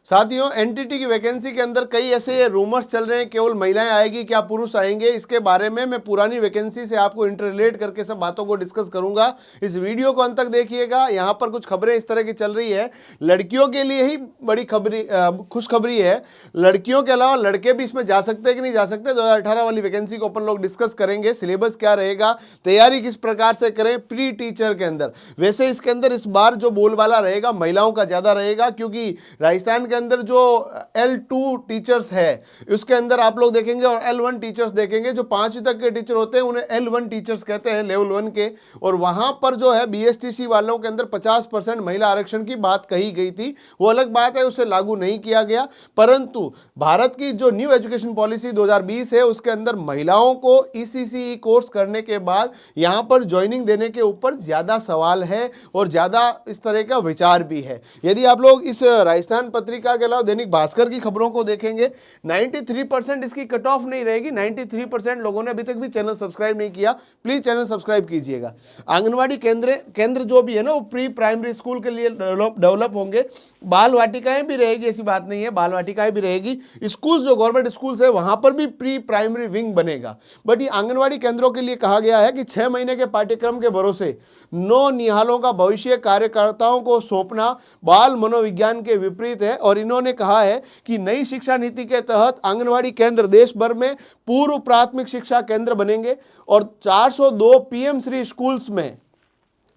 साथियों, एनटीटी की वैकेंसी के अंदर कई ऐसे रूमर्स चल रहे हैं, केवल महिलाएं आएगी क्या पुरुष आएंगे। इसके बारे में मैं पुरानी वैकेंसी से आपको इंटररिलेट करके सब बातों को डिस्कस करूंगा। इस वीडियो को अंत तक देखिएगा। यहां पर कुछ खबरें इस तरह की चल रही है, लड़कियों के लिए ही बड़ी खुशखबरी है। लड़कियों के अलावा लड़के भी इसमें जा सकते हैं कि नहीं जा सकते। 2018 वाली वैकेंसी को अपन लोग डिस्कस करेंगे। सिलेबस क्या रहेगा, तैयारी किस प्रकार से करें प्री टीचर के अंदर। वैसे इसके अंदर इस बार जो बोलबाला रहेगा महिलाओं का ज्यादा रहेगा, क्योंकि राजस्थान के अंदर जो L2 टीचर्स है उसके अंदर आप लोग देखेंगे और L1 टीचर्स देखेंगे। जो 5वीं तक के टीचर होते हैं उन्हें L1 टीचर्स कहते हैं, लेवल 1 के। और वहां पर जो है BSTC वालों के अंदर 50% महिला आरक्षण की बात कही गई थी। वो अलग बात है, उसे लागू नहीं किया गया। परंतु भारत की जो न्यू एजुकेशन पॉलिसी 2020 है उसके अंदर महिलाओं को ECCE कोर्स करने के बाद यहां पर ज्वाइनिंग देने के ऊपर ज्यादा सवाल है और ज्यादा इस तरह का विचार भी है। यदि आप लोग इस राजस्थान पत्रिका के अलावा दैनिक भास्कर की खबरों को देखेंगे, 93% इसकी कट ऑफ नहीं रहेगी। 93% लोगों ने अभी तक भी चैनल सब्सक्राइब नहीं किया, प्लीज चैनल सब्सक्राइब कीजिएगा। आंगनवाड़ी केंद्र जो भी है ना वो प्री प्राइमरी स्कूल के लिए डेवलप होंगे। बाल वाटिकाएं भी रहेगी, ऐसी बात नहीं है, बाल वाटिकाएं भी रहेगी। स्कूल जो गवर्नमेंट स्कूल्स है वहां पर भी प्री प्राइमरी विंग बनेगा। बट ये आंगनवाड़ी केंद्रों के लिए कहा गया है कि 6 महीने के पाठ्यक्रम के भरोसे निहालों का भविष्य कार्यकर्ताओं को सौंपना बाल मनोविज्ञान के विपरीत है। और इन्होंने कहा है कि नई शिक्षा नीति के तहत आंगनवाड़ी केंद्र देश भर में पूर्व प्राथमिक शिक्षा केंद्र बनेंगे और 402 PM श्री स्कूल्स में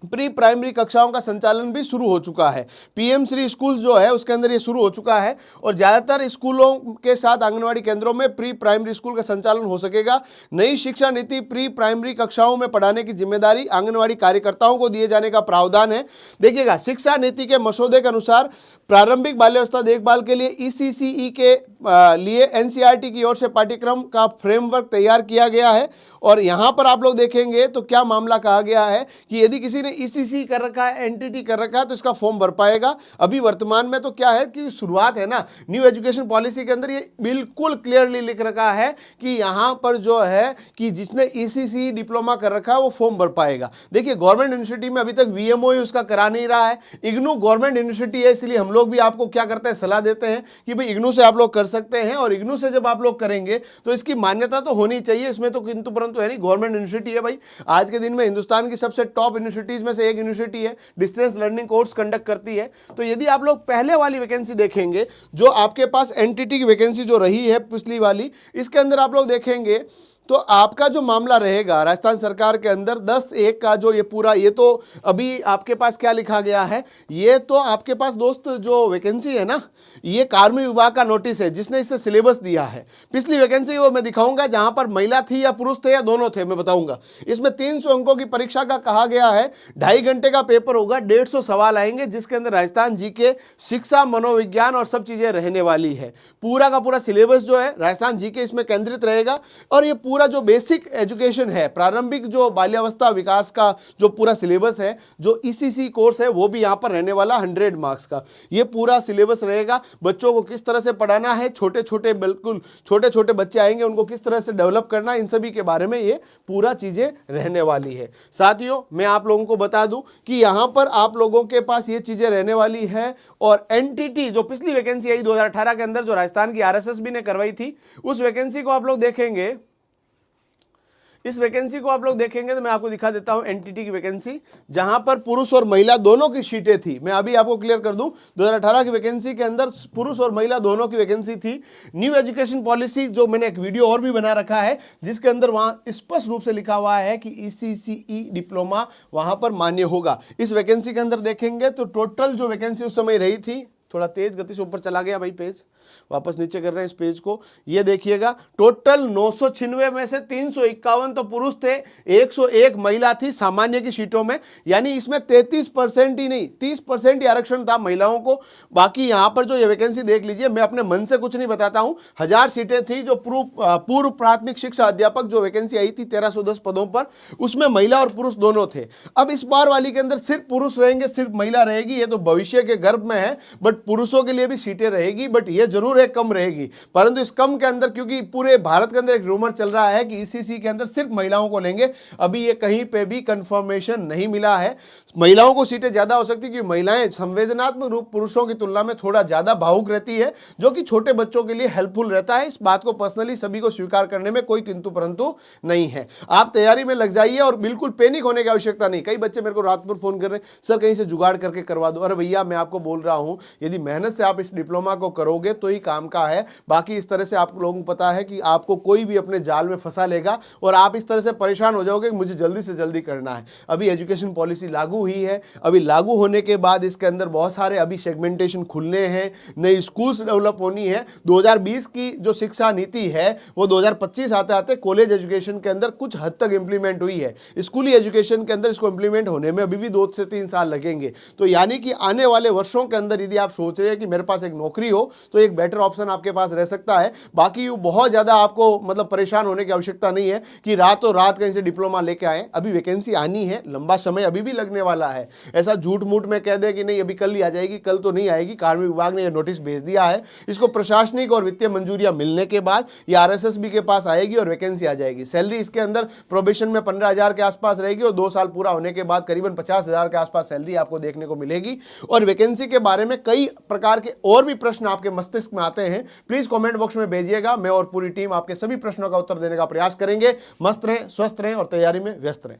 प्री प्राइमरी कक्षाओं का संचालन भी शुरू हो चुका है। PM श्री स्कूल जो है उसके अंदर ये शुरू हो चुका है और ज्यादातर स्कूलों के साथ आंगनवाड़ी केंद्रों में प्री प्राइमरी स्कूल का संचालन हो सकेगा। नई शिक्षा नीति प्री प्राइमरी कक्षाओं में पढ़ाने की जिम्मेदारी आंगनवाड़ी कार्यकर्ताओं को दिए जाने का प्रावधान है। देखिएगा, शिक्षा नीति के मसौदे के अनुसार प्रारंभिक बाल्यावस्था देखभाल के लिए ECCE के लिए NCERT की ओर से पाठ्यक्रम का फ्रेमवर्क तैयार किया गया है। और यहां पर आप लोग देखेंगे तो क्या मामला कहा गया है कि यदि किसी ने ECC कर रखा है, NTT कर रखा है तो इसका फॉर्म भर पाएगा। अभी वर्तमान में तो क्या है कि शुरुआत है ना, न्यू एजुकेशन पॉलिसी के अंदर ये बिल्कुल क्लियरली लिख रखा है कि यहां पर जो है कि जिसने ECC डिप्लोमा कर रखा है वो फॉर्म भर पाएगा। देखिए, गवर्नमेंट यूनिवर्सिटी में अभी तक VMO ही उसका करा नहीं रहा है। इग्नू गवर्नमेंट यूनिवर्सिटी है, इसलिए हम लोग भी आपको क्या करते हैं, सलाह देते हैं कि भाई इग्नू से आप लोग कर सकते हैं। और इग्नू से जब आप लोग करेंगे तो इसकी मान्यता तो होनी चाहिए, इसमें तो किंतु परंतु है नहीं। गवर्नमेंट यूनिवर्सिटी है भाई, आज के दिन में हिंदुस्तान की सबसे टॉप यूनिवर्सिटीज में से एक यूनिवर्सिटी है, डिस्टेंस लर्निंग कोर्स कंडक्ट करती है। तो यदि आप लोग पहले वाली वैकेंसी देखेंगे, जो आपके पास NTT की वैकेंसी जो रही है पिछली वाली, इसके अंदर आप लोग देखेंगे तो आपका जो मामला रहेगा राजस्थान सरकार के अंदर 10/1 का जो ये पूरा, ये तो अभी आपके पास क्या लिखा गया है, ये तो आपके पास दोस्त जो वैकेंसी है ना, ये कार्मिक विभाग का नोटिस है जिसने इससे सिलेबस दिया है। पिछली वैकेंसी वो मैं दिखाऊंगा जहां पर महिला थी या पुरुष थे या दोनों थे, मैं बताऊंगा। इसमें 300 अंकों की परीक्षा का कहा गया है, 2.5 घंटे का पेपर होगा, 150 सवाल आएंगे जिसके अंदर राजस्थान GK, शिक्षा, मनोविज्ञान और सब चीजें रहने वाली है। पूरा का पूरा सिलेबस जो है राजस्थान GK इसमें केंद्रित रहेगा। और ये पूरा जो बेसिक एजुकेशन है, प्रारंभिक जो बाल्यावस्था विकास का जो पूरा सिलेबस है, जो ECC कोर्स है, वो भी यहां पर रहने वाला 100 मार्क्स का ये पूरा सिलेबस रहेगा। बच्चों को किस तरह से पढ़ाना है, छोटे छोटे बिल्कुल छोटे छोटे बच्चे आएंगे उनको किस तरह से डेवलप करना है, इन सभी के बारे में ये पूरा चीजें रहने वाली है। साथियों, मैं आप लोगों को बता दूं कि यहां पर आप लोगों के पास ये चीजें रहने वाली है। और NTT जो पिछली वैकेंसी आई 2018 के अंदर, जो राजस्थान की RSSB ने करवाई थी, उस वैकेंसी को आप लोग देखेंगे, इस वैकेंसी को आप लोग देखेंगे तो मैं आपको दिखा देता हूं NTT की वैकेंसी, जहां पर पुरुष और महिला दोनों की सीटें थी। मैं अभी आपको क्लियर कर दूं, 2018 की वैकेंसी के अंदर पुरुष और महिला दोनों की वैकेंसी थी। न्यू एजुकेशन पॉलिसी जो मैंने एक वीडियो और भी बना रखा है जिसके अंदर वहां स्पष्ट रूप से लिखा हुआ है कि ECCE डिप्लोमा वहां पर मान्य होगा। इस वैकेंसी के अंदर देखेंगे तो टोटल जो वैकेंसी उस समय रही थी, थोड़ा तेज गति से ऊपर चला गया भाई पेज, वापस नीचे कर रहे हैं इस पेज को, ये देखिएगा, टोटल 996 में से 351 तो पुरुष थे, 101 महिला थी सामान्य की सीटों में। यानी इसमें 33% ही नहीं, 30% ही आरक्षण था महिलाओं को। बाकी यहां पर जो ये वैकेंसी देख लीजिए, मैं अपने मन से कुछ नहीं बताता हूं, 1000 सीटें थी। जो पूर्व प्राथमिक शिक्षा अध्यापक जो वैकेंसी आई थी 1310 पदों पर, उसमें महिला और पुरुष दोनों थे। अब इस बार वाली के अंदर सिर्फ पुरुष रहेंगे, सिर्फ महिला रहेगी, ये तो भविष्य के गर्भ में है। बट पुरुषों के लिए भी सीटें रहेगी, बट ये जरूर है कम रहेगी। परंतु इस कम के अंदर, क्योंकि पूरे भारत के अंदर एक रूमर चल रहा है कि ईसीसी के अंदर सिर्फ महिलाओं को लेंगे, अभी ये कहीं पे भी कंफर्मेशन नहीं मिला है। महिलाओं को सीटें ज्यादा हो सकती है क्योंकि महिलाएं संवेदनात्मक रूप पुरुषों की तुलना में थोड़ा ज्यादा भावुक रहती है, जो कि छोटे बच्चों के लिए हेल्पफुल रहता है। इस बात को पर्सनली सभी को स्वीकार करने में कोई किंतु परंतु नहीं है। आप तैयारी में लग जाइए और बिल्कुल पैनिक होने की आवश्यकता नहीं। कई बच्चे मेरे को रात भर फोन कर रहे हैं, सर कहीं से जुगाड़ करके करवा दो। अरे भैया, मैं आपको बोल रहा हूं, यदि मेहनत से आप इस डिप्लोमा को करोगे तो ही काम का है। बाकी इस तरह से आप लोगों को पता है कि आपको कोई भी अपने जाल में फंसा लेगा और आप इस तरह से परेशान हो जाओगे कि मुझे जल्दी से जल्दी करना है। अभी एजुकेशन पॉलिसी लागू हुई है, अभी लागू होने के बाद इसके अंदर बहुत सारे अभी सेगमेंटेशन खुलने हैं, नई स्कूल्स डेवलप होनी है। 2020 की जो शिक्षा नीति है वो 2025 आते आते कॉलेज एजुकेशन के अंदर कुछ हद तक इंप्लीमेंट हुई है। स्कूली एजुकेशन के अंदर इसको इंप्लीमेंट होने में अभी भी 2 से 3 साल लगेंगे। तो यानी कि आने वाले वर्षों के अंदर यदि आप सोच रहे हैं कि मेरे पास एक नौकरी हो तो एक बेटर ऑप्शन आपके पास रह सकता है। बाकी बहुत ज्यादा आपको मतलब परेशान होने की आवश्यकता नहीं है कि रातों रात कहीं से डिप्लोमा लेके आए। अभी वैकेंसी आनी है, लंबा समय अभी भी लगने वाला है। ऐसा झूठ मूठ में कह दे कि नहीं अभी कल ही आ जाएगी, कल तो नहीं आएगी। कार्मिक विभाग ने यह नोटिस भेज दिया है। इसको प्रशासनिक और वित्तीय मंजूरियां मिलने के बाद ये आरएसएसबी के पास आएगी और वैकेंसी आ जाएगी। सैलरी इसके अंदर प्रोबेशन में 15,000 के आसपास रहेगी और 2 साल पूरा होने के बाद करीबन 50,000 के आसपास सैलरी आपको देखने को मिलेगी। और वैकेंसी के बारे में कई प्रकार के और भी प्रश्न आपके मस्तिष्क में आते हैं, प्लीज कमेंट बॉक्स में भेजिएगा। मैं और पूरी टीम आपके सभी प्रश्नों का उत्तर देने का प्रयास करेंगे। मस्त रहें, स्वस्थ रहें और तैयारी में व्यस्त रहें।